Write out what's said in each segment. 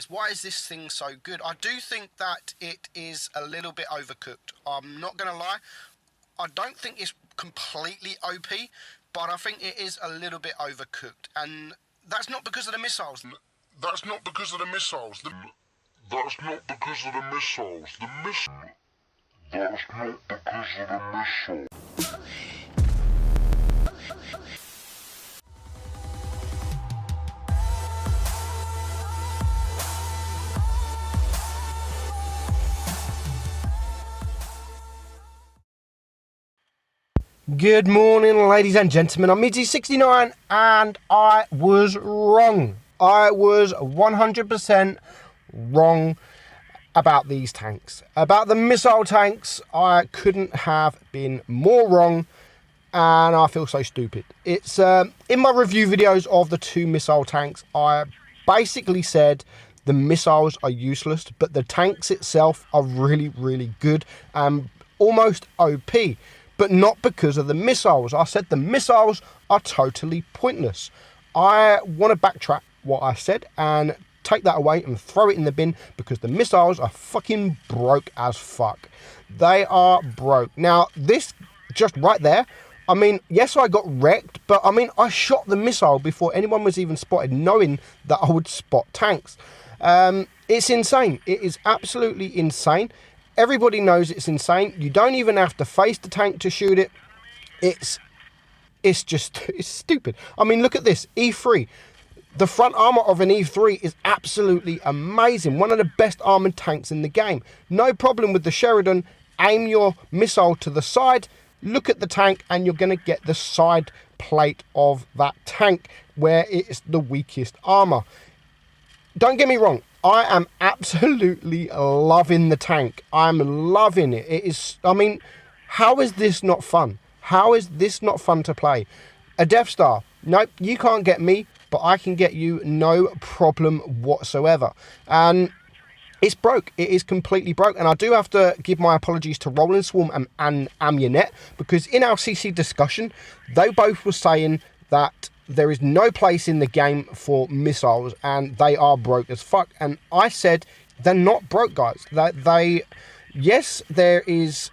is why is this thing so good? I do think that it is a little bit overcooked. I'm not going to lie. I don't think it's completely OP, but I think it is a little bit overcooked. And that's not because of the missiles. That's not because of the missiles. That's not because of the missiles. That's not because of the missiles. Good morning, ladies and gentlemen. I'm Meadsy69 and I was wrong. I was 100% wrong about these tanks. About the missile tanks, I couldn't have been more wrong and I feel so stupid. It's in my review videos of the two missile tanks, I basically said the missiles are useless, but the tanks itself are really, really good and almost OP. But not because of the missiles. I said the missiles are totally pointless. I want to backtrack what I said and take that away and throw it in the bin because the missiles are fucking broke as fuck. They are broke. Now, this just right there, I mean, yes, I got wrecked, but I mean, I shot the missile before anyone was even spotted, knowing that I would spot tanks. It's insane. It is absolutely insane. Everybody knows it's insane. You don't even have to face the tank to shoot it. It's stupid. I mean, look at this, E3. The front armor of an E3 is absolutely amazing. One of the best armored tanks in the game. No problem with the Sheridan. Aim your missile to the side, look at the tank, and you're going to get the side plate of that tank where it's the weakest armor. Don't get me wrong. I am absolutely loving the tank. I'm loving it. It is, I mean, how is this not fun? How is this not fun to play? A Death Star. Nope, you can't get me, but I can get you, no problem whatsoever. And it's broke. It is completely broke. And I do have to give my apologies to Rolling Swarm and Amunet, because in our CC discussion, they both were saying that there is no place in the game for missiles and they are broke as fuck. And I said they're not broke, guys. Yes, there is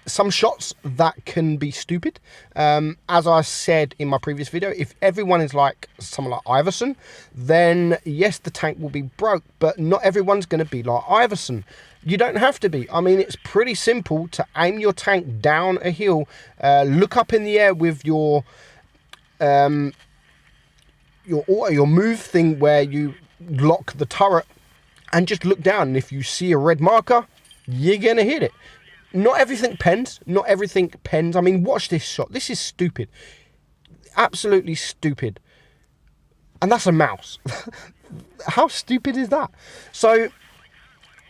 some shots that can be stupid. As I said in my previous video, if everyone is like someone like Iverson, then yes, the tank will be broke, but not everyone's going to be like Iverson. You don't have to be. I mean, it's pretty simple to aim your tank down a hill, look up in the air with your move thing where you lock the turret and just look down, and if you see a red marker, you're gonna hit it. Not everything pens. Not everything pens. I mean, watch this shot. This is stupid. Absolutely stupid. And that's a mouse. How stupid is that? So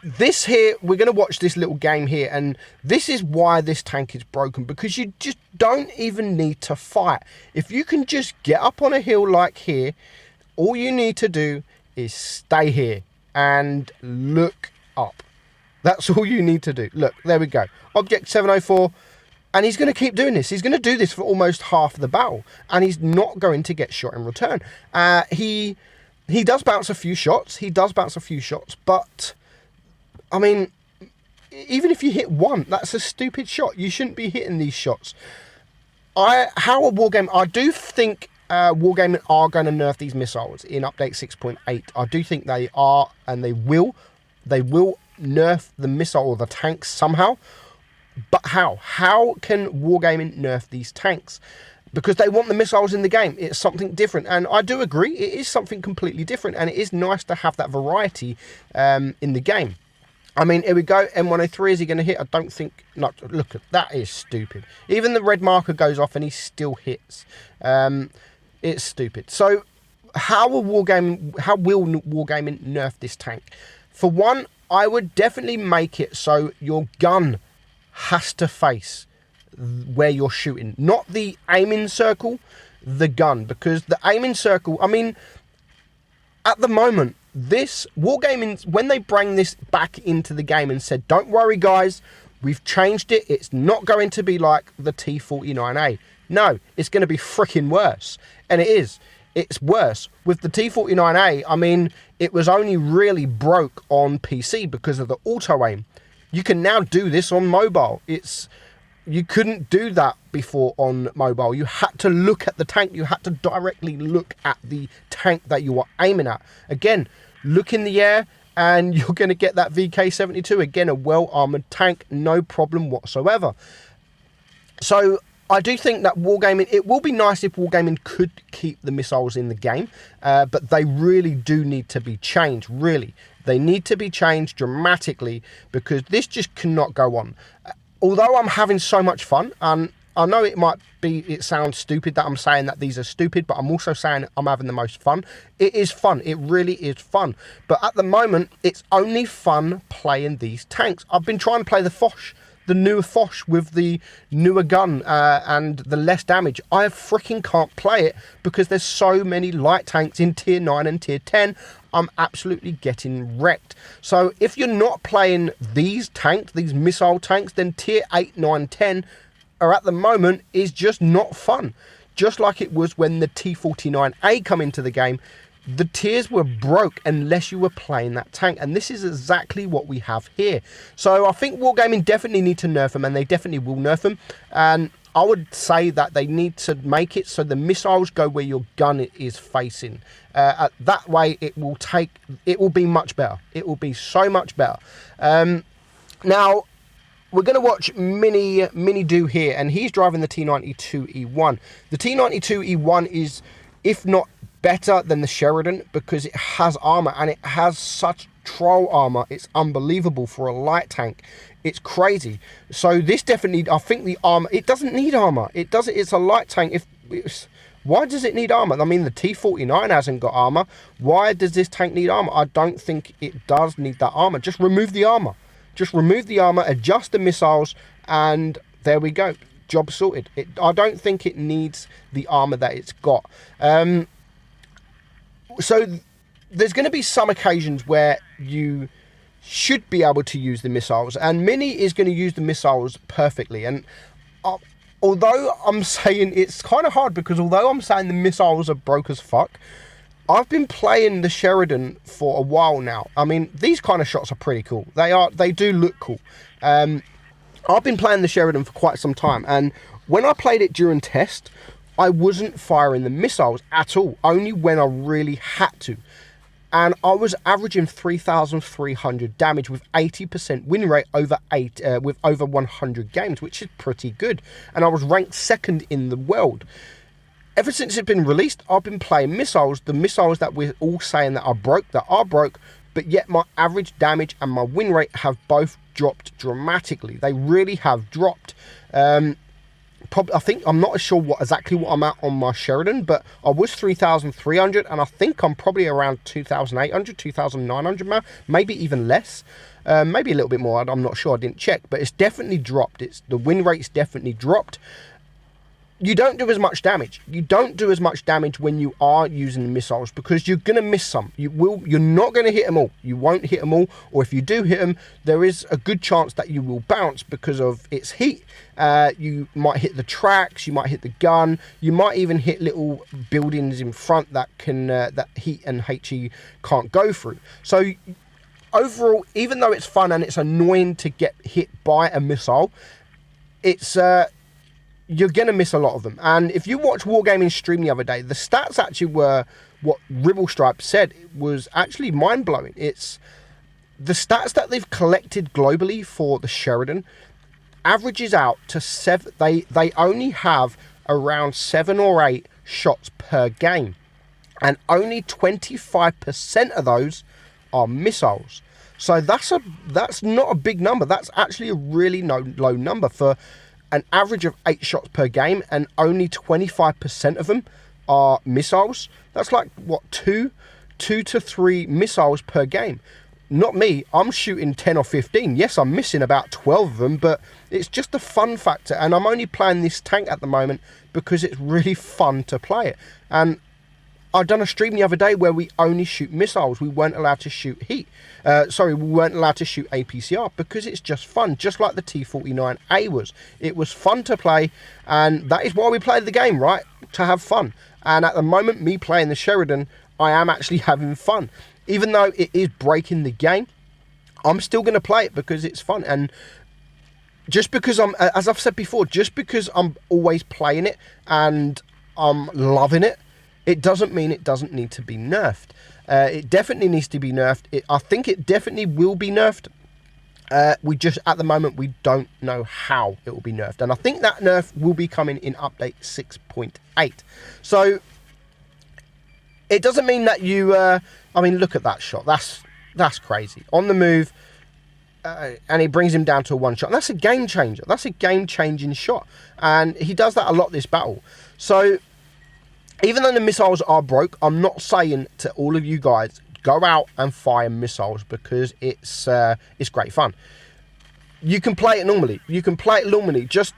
this here, we're going to watch this little game here, and this is why this tank is broken, because you just don't even need to fight. If you can just get up on a hill like here, all you need to do is stay here and look up. That's all you need to do. Look, there we go. Object 704, and he's going to keep doing this. He's going to do this for almost half the battle, and he's not going to get shot in return. He does bounce a few shots. But I mean, even if you hit one, that's a stupid shot. You shouldn't be hitting these shots. I do think Wargaming are going to nerf these missiles in update 6.8. I do think they are, and they will nerf the missile or the tanks somehow. But how? How can Wargaming nerf these tanks? Because they want the missiles in the game. It's something different. And I do agree, it is something completely different. And it is nice to have that variety in the game. I mean, here we go. M103, is he going to hit? I don't think. No, look, that is stupid. Even the red marker goes off and he still hits. It's stupid. So how will Wargaming nerf this tank? For one, I would definitely make it so your gun has to face where you're shooting. Not the aiming circle, the gun. Because the aiming circle, I mean, at the moment, this Wargaming, when they bring this back into the game and said, don't worry guys, we've changed it, it's not going to be like the T49A. No, it's going to be freaking worse. And it is. it's worse. With the T49A, I mean, it was only really broke on PC because of the auto-aim. You can now do this on mobile. You couldn't do that before on mobile. You had to look at the tank. You had to directly look at the tank that you were aiming at. Again, look in the air and you're going to get that VK72. Again, a well-armoured tank, no problem whatsoever. So I do think that Wargaming, it will be nice if Wargaming could keep the missiles in the game, but they really do need to be changed, really. They need to be changed dramatically because this just cannot go on. Although I'm having so much fun, and I know it sounds stupid that I'm saying that these are stupid, but I'm also saying I'm having the most fun. It is fun. It really is fun. But at the moment, it's only fun playing these tanks. I've been trying to play the Foch, the newer Foch with the newer gun and the less damage. I freaking can't play it because there's so many light tanks in tier 9 and tier 10. I'm absolutely getting wrecked. So if you're not playing these tanks, these missile tanks, then tier 8, 9, 10 are at the moment is just not fun. Just like it was when the T49A come into the game, the tiers were broke unless you were playing that tank, and this is exactly what we have here. So I think Wargaming definitely need to nerf them, and they definitely will nerf them. And I would say that they need to make it so the missiles go where your gun is facing. That way, it will be much better. It will be so much better. Now, we're going to watch Mini Do here, and he's driving the T92E1. The T92E1 is, if not better than the Sheridan, because it has armor and it has such troll armor. It's unbelievable for a light tank. It's crazy. So this definitely, I think the armor, it doesn't need armor. It's a light tank. Why does it need armor? I mean, the T49 hasn't got armor. Why does this tank need armor? I don't think it does need that armor. Just remove the armor. Just remove the armor, adjust the missiles, and there we go. Job sorted. I don't think it needs the armor that it's got. So there's going to be some occasions where you should be able to use the missiles, and Mini is going to use the missiles perfectly. And although I'm saying it's kind of hard, because although I'm saying the missiles are broke as fuck, I've been playing the Sheridan for a while now. I mean, these kind of shots are pretty cool. They do look cool. I've been playing the Sheridan for quite some time, and when I played it during test, I wasn't firing the missiles at all, only when I really had to. And I was averaging 3,300 damage with 80% win rate with over 100 games, which is pretty good. And I was ranked second in the world. Ever since it's been released, I've been playing missiles, the missiles that we're all saying that are broke, but yet my average damage and my win rate have both dropped dramatically. They really have dropped. I think, I'm not sure exactly what I'm at on my Sheridan, but I was 3,300, and I think I'm probably around 2,800, 2,900 now, maybe even less, maybe a little bit more. I'm not sure, I didn't check, but it's definitely dropped. The win rate's definitely dropped. You don't do as much damage. You don't do as much damage when you are using the missiles, because you're going to miss some. You're not going to hit them all. You won't hit them all, or if you do hit them, there is a good chance that you will bounce because of its heat. You might hit the tracks, you might hit the gun, you might even hit little buildings in front that that heat and HE can't go through. So overall, even though it's fun and it's annoying to get hit by a missile, it's you're going to miss a lot of them. And if you watch Wargaming stream the other day, the stats actually were what Ribble Stripe said. It was actually mind-blowing. It's the stats that they've collected globally for the Sheridan averages out to 7. They only have around 7 or 8 shots per game, and only 25% of those are missiles. So that's not a big number. That's actually a really low number for an average of 8 shots per game, and only 25% of them are missiles. That's like, what, 2 to 3 missiles per game. Not me, I'm shooting 10 or 15. Yes, I'm missing about 12 of them, but it's just a fun factor. And I'm only playing this tank at the moment because it's really fun to play it. And I've done a stream the other day where we only shoot missiles. We weren't allowed to shoot heat. We weren't allowed to shoot APCR because it's just fun, just like the T49A was. It was fun to play, and that is why we played the game, right? To have fun. And at the moment, me playing the Sheridan, I am actually having fun. Even though it is breaking the game, I'm still going to play it because it's fun. And just because as I've said before, just because I'm always playing it and I'm loving it, it doesn't mean it doesn't need to be nerfed. It definitely needs to be nerfed. I think it definitely will be nerfed. We just, at the moment, we don't know how it will be nerfed. And I think that nerf will be coming in update 6.8. So, it doesn't mean that you, I mean, look at that shot. That's crazy. On the move, and it brings him down to a one shot. That's a game changer. That's a game-changing shot. And he does that a lot this battle. So, even though the missiles are broke, I'm not saying to all of you guys, go out and fire missiles, because it's great fun. You can play it normally. You can play it normally, just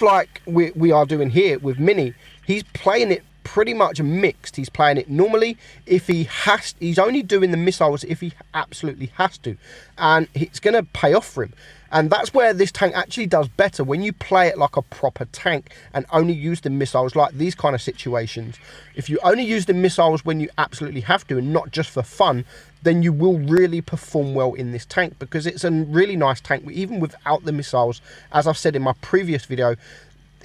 like we are doing here with Mini. He's playing it pretty much mixed. He's playing it normally. If he has, he's only doing the missiles if he absolutely has to, and it's going to pay off for him. And that's where this tank actually does better. When you play it like a proper tank and only use the missiles, like these kind of situations, if you only use the missiles when you absolutely have to and not just for fun, then you will really perform well in this tank, because it's a really nice tank even without the missiles. As I've said in my previous video,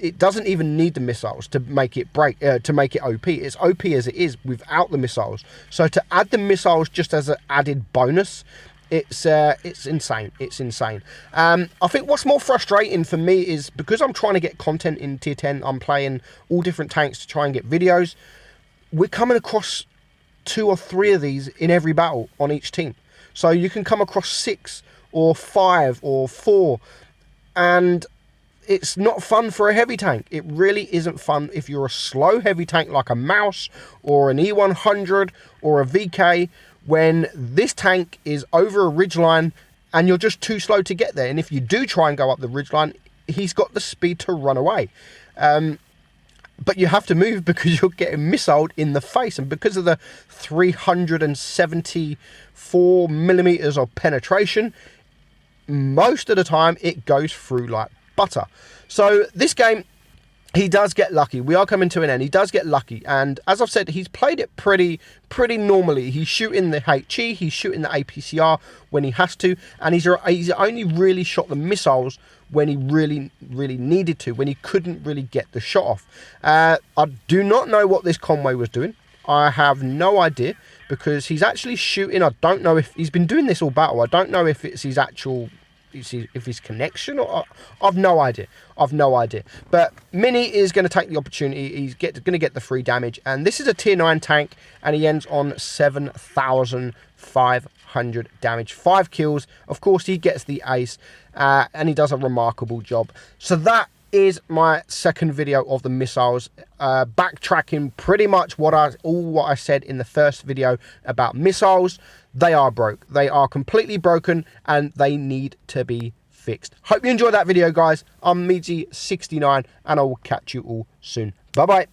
it doesn't even need the missiles to make it break, to make it OP. It's OP as it is without the missiles. So to add the missiles just as an added bonus, it's insane. It's insane. I think what's more frustrating for me is, because I'm trying to get content in tier 10, I'm playing all different tanks to try and get videos. We're coming across 2 or 3 of these in every battle on each team. So you can come across 6 or 5 or 4, and it's not fun for a heavy tank. It really isn't fun if you're a slow heavy tank like a Mouse or an E100 or a VK, when this tank is over a ridgeline and you're just too slow to get there. And if you do try and go up the ridgeline, he's got the speed to run away. But you have to move because you're getting missiled in the face. And because of the 374 millimeters of penetration, most of the time it goes through like butter. So this game, he does get lucky. We are coming to an end. He does get lucky, and as I've said, he's played it pretty normally. He's shooting the HE, he's shooting the APCR when he has to, and he's only really shot the missiles when he really needed to, when he couldn't really get the shot off. I do not know what this Conway was doing. I have no idea, because he's actually shooting. I don't know if he's been doing this all battle. I don't know if it's his actual, if his connection, or I've no idea. But Mini is going to take the opportunity. He's going to get the free damage, and this is a tier 9 tank, and he ends on 7,500 damage, 5 kills. Of course, he gets the ace, and he does a remarkable job. So that is my second video of the missiles, backtracking pretty much what I said in the first video about missiles. They are broke. They are completely broken, and they need to be fixed. Hope you enjoyed that video, guys. I'm Meadsy69, and I will catch you all soon. Bye bye.